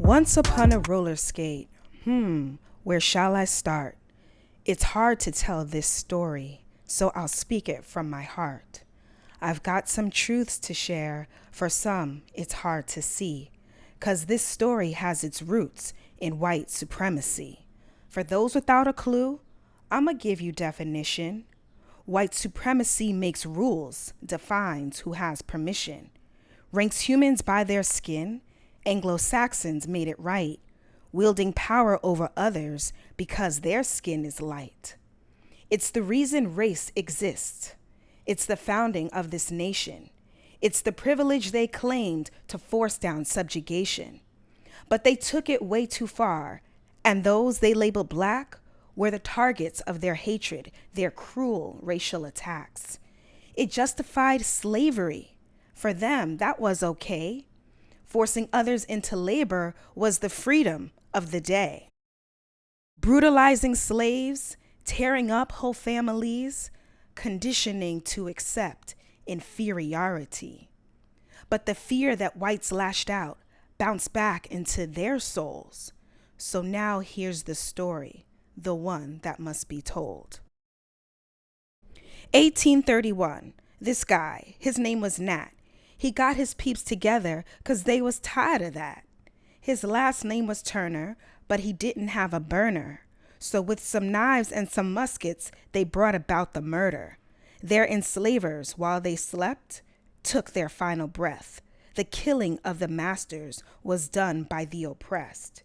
Once upon a roller skate. Where shall I start? It's hard to tell this story, so I'll speak it from my heart. I've got some truths to share, for some it's hard to see, 'cause this story has its roots in white supremacy. For those without a clue, I'ma give you definition. White supremacy makes rules, defines who has permission, ranks humans by their skin. Anglo-Saxons made it right, wielding power over others because their skin is light. It's the reason race exists. It's the founding of this nation. It's the privilege they claimed to force down subjugation. But they took it way too far, and those they labeled black were the targets of their hatred, their cruel racial attacks. It justified slavery. For them, that was okay. Forcing others into labor was the freedom of the day. Brutalizing slaves, tearing up whole families, conditioning to accept inferiority. But the fear that whites lashed out bounced back into their souls. So now here's the story, the one that must be told. 1831, this guy, his name was Nat. He got his peeps together 'cause they was tired of that. His last name was Turner, but he didn't have a burner. So with some knives and some muskets, they brought about the murder. Their enslavers, while they slept, took their final breath. The killing of the masters was done by the oppressed.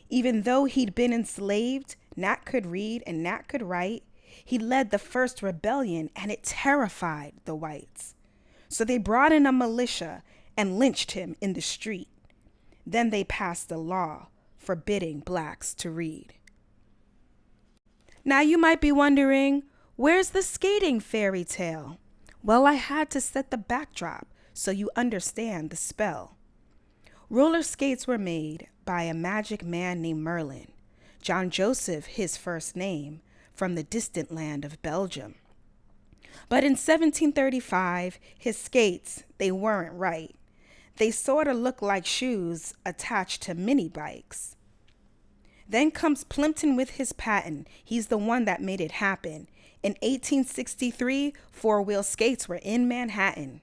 Even though he'd been enslaved, Nat could read and Nat could write. He led the first rebellion and it terrified the whites. So they brought in a militia and lynched him in the street. Then they passed a law forbidding blacks to read. Now you might be wondering, where's the skating fairy tale? Well, I had to set the backdrop so you understand the spell. Roller skates were made by a magic man named Merlin, John Joseph, his first name, from the distant land of Belgium. But in 1735, his skates, they weren't right. They sort of looked like shoes attached to mini bikes. Then comes Plimpton with his patent. He's the one that made it happen. In 1863, four-wheel skates were in Manhattan.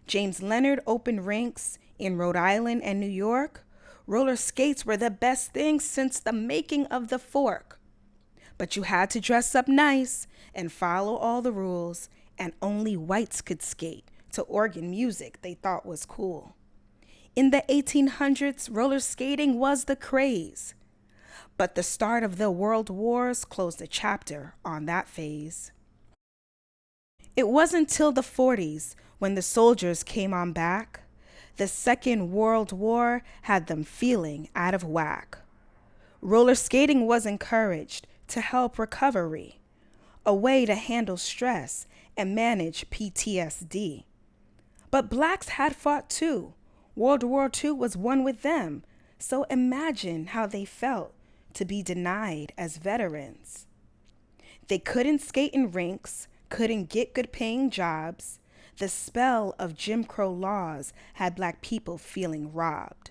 James Leonard opened rinks in Rhode Island and New York. Roller skates were the best thing since the making of the fork. But you had to dress up nice and follow all the rules, and only whites could skate to organ music they thought was cool. In the 1800s, roller skating was the craze. But the start of the world wars closed a chapter on that phase. It wasn't till the 40s when the soldiers came on back. The Second World War had them feeling out of whack. Roller skating was encouraged to help recovery, a way to handle stress and manage PTSD. But blacks had fought too. World War II was won with them. So imagine how they felt to be denied as veterans. They couldn't skate in rinks, couldn't get good paying jobs. The spell of Jim Crow laws had black people feeling robbed.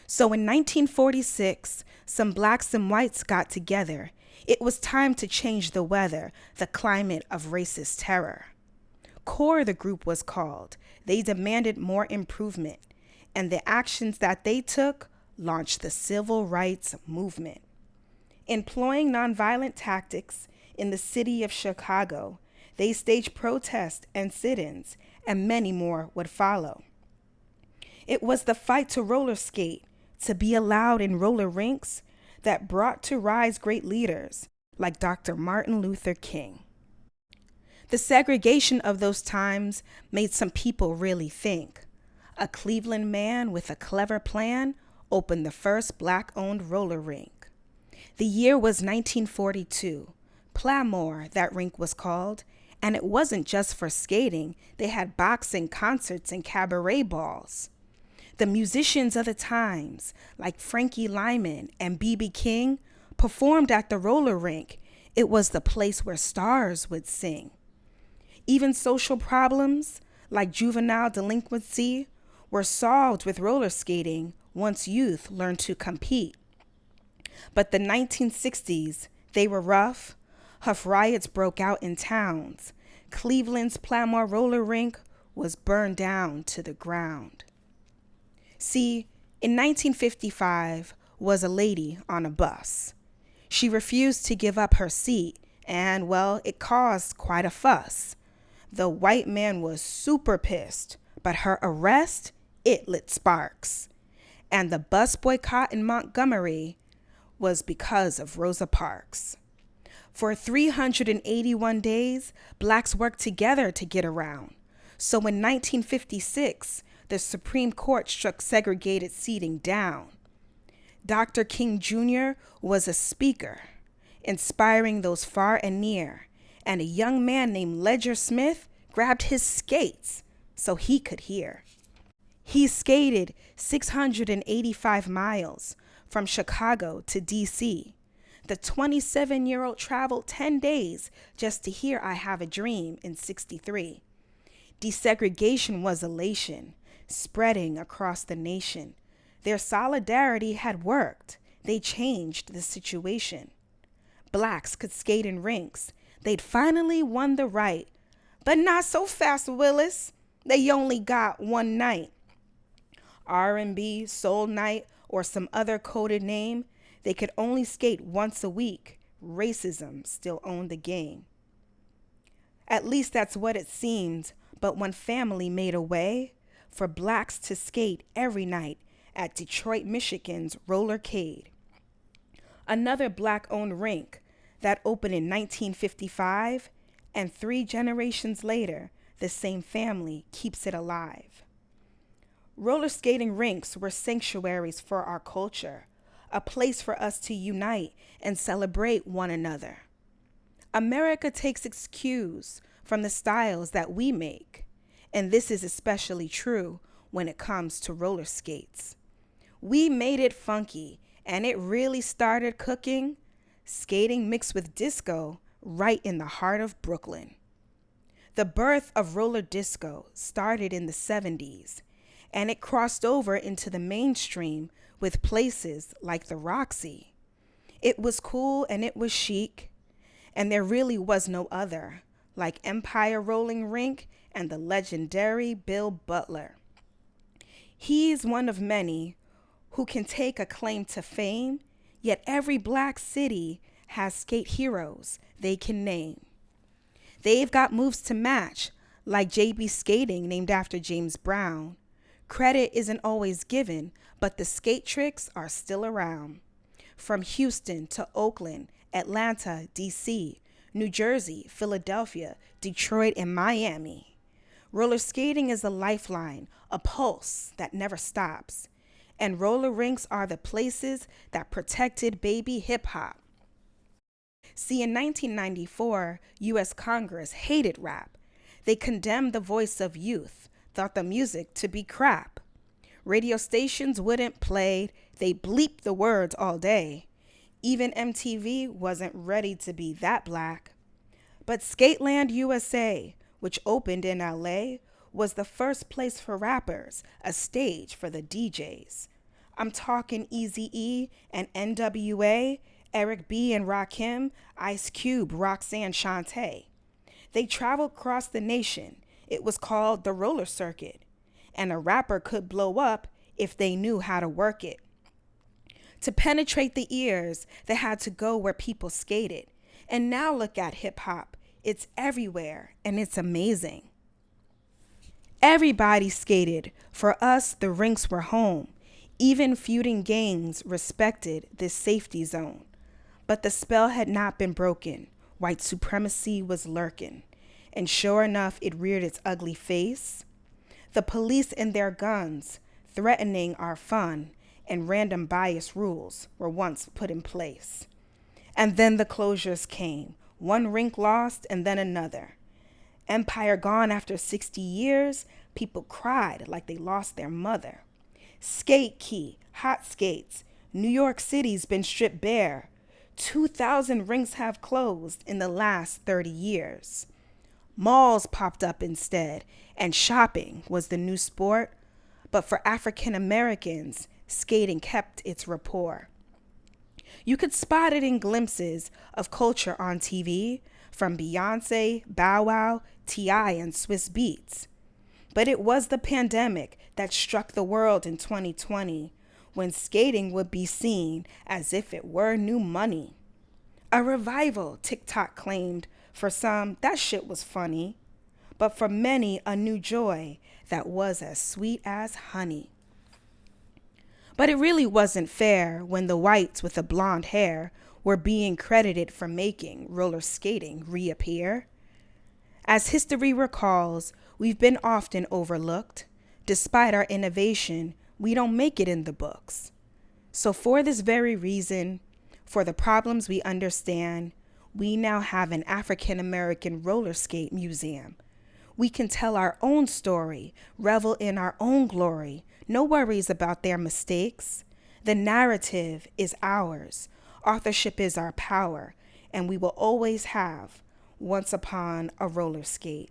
So in 1946, some blacks and whites got together. It was time to change the weather, the climate of racist terror. CORE, the group was called. They demanded more improvement, and the actions that they took launched the civil rights movement. Employing nonviolent tactics in the city of Chicago, they staged protests and sit-ins, and many more would follow. It was the fight to roller skate, to be allowed in roller rinks, that brought to rise great leaders like Dr. Martin Luther King. The segregation of those times made some people really think. A Cleveland man with a clever plan opened the first black-owned roller rink. The year was 1942. Plamour, that rink was called, and it wasn't just for skating. They had boxing, concerts, and cabaret balls. The musicians of the times, like Frankie Lyman and B.B. King, performed at the roller rink. It was the place where stars would sing. Even social problems, like juvenile delinquency, were solved with roller skating once youth learned to compete. But the 1960s, they were rough. Huff riots broke out in towns. Cleveland's Platmore roller rink was burned down to the ground. See, in 1955 was a lady on a bus. She refused to give up her seat, and, well, it caused quite a fuss. The white man was super pissed, but her arrest, it lit sparks. And the bus boycott in Montgomery was because of Rosa Parks. For 381 days, blacks worked together to get around. So in 1956, the Supreme Court struck segregated seating down. Dr. King Jr. was a speaker, inspiring those far and near, and a young man named Ledger Smith grabbed his skates so he could hear. He skated 685 miles from Chicago to D.C. The 27-year-old traveled 10 days just to hear I Have a Dream in 63. Desegregation was elation, spreading across the nation. Their solidarity had worked. They changed the situation. Blacks could skate in rinks. They'd finally won the right. But not so fast, Willis. They only got one night. R&B, soul night, or some other coded name, they could only skate once a week. Racism still owned the game. At least that's what it seemed, but one family made a way for blacks to skate every night at Detroit, Michigan's Rollercade. Another black-owned rink that opened in 1955, and 3 generations later, the same family keeps it alive. Roller skating rinks were sanctuaries for our culture, a place for us to unite and celebrate one another. America takes its cues from the styles that we make, and this is especially true when it comes to roller skates. We made it funky, and it really started cooking, skating mixed with disco right in the heart of Brooklyn. The birth of roller disco started in the 70s, and it crossed over into the mainstream with places like the Roxy. It was cool and it was chic, and there really was no other, like Empire Rolling Rink and the legendary Bill Butler. He's one of many who can take a claim to fame, yet every black city has skate heroes they can name. They've got moves to match, like JB Skating named after James Brown. Credit isn't always given, but the skate tricks are still around. From Houston to Oakland, Atlanta, D.C., New Jersey, Philadelphia, Detroit, and Miami. Roller skating is a lifeline, a pulse that never stops. And roller rinks are the places that protected baby hip hop. See, in 1994, U.S. Congress hated rap. They condemned the voice of youth, thought the music to be crap. Radio stations wouldn't play, they bleeped the words all day. Even MTV wasn't ready to be that black. But Skateland USA, which opened in LA, was the first place for rappers, a stage for the DJs. I'm talking Eazy-E and NWA, Eric B. and Rakim, Ice Cube, Roxanne Shante. They traveled across the nation. It was called the roller circuit. And a rapper could blow up if they knew how to work it. To penetrate the ears, they had to go where people skated. And now look at hip hop. It's everywhere, and it's amazing. Everybody skated. For us, the rinks were home. Even feuding gangs respected this safety zone. But the spell had not been broken. White supremacy was lurking. And sure enough, it reared its ugly face. The police and their guns, threatening our fun, and random bias rules were once put in place. And then the closures came. One rink lost and then another. Empire gone after 60 years, people cried like they lost their mother. Skate Key, hot skates, New York City's been stripped bare. 2,000 rinks have closed in the last 30 years. Malls popped up instead, and shopping was the new sport. But for African Americans, skating kept its rapport. You could spot it in glimpses of culture on TV, from Beyonce, Bow Wow, T.I., and Swiss Beats. But it was the pandemic that struck the world in 2020, when skating would be seen as if it were new money. A revival, TikTok claimed. For some, that shit was funny. But for many, a new joy that was as sweet as honey. But it really wasn't fair when the whites with the blonde hair were being credited for making roller skating reappear. As history recalls, we've been often overlooked. Despite our innovation, we don't make it in the books. So for this very reason, for the problems we understand, we now have an African American roller skate museum. We can tell our own story, revel in our own glory, no worries about their mistakes. The narrative is ours, authorship is our power, and we will always have once upon a roller skate.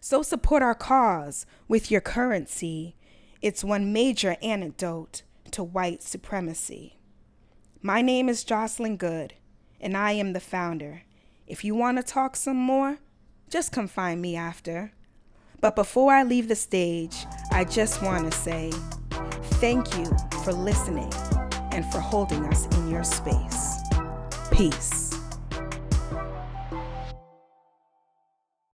So support our cause with your currency. It's one major antidote to white supremacy. My name is Jocelyn Good, and I am the founder. If you want to talk some more, just come find me after. But before I leave the stage, I just want to say thank you for listening and for holding us in your space. Peace.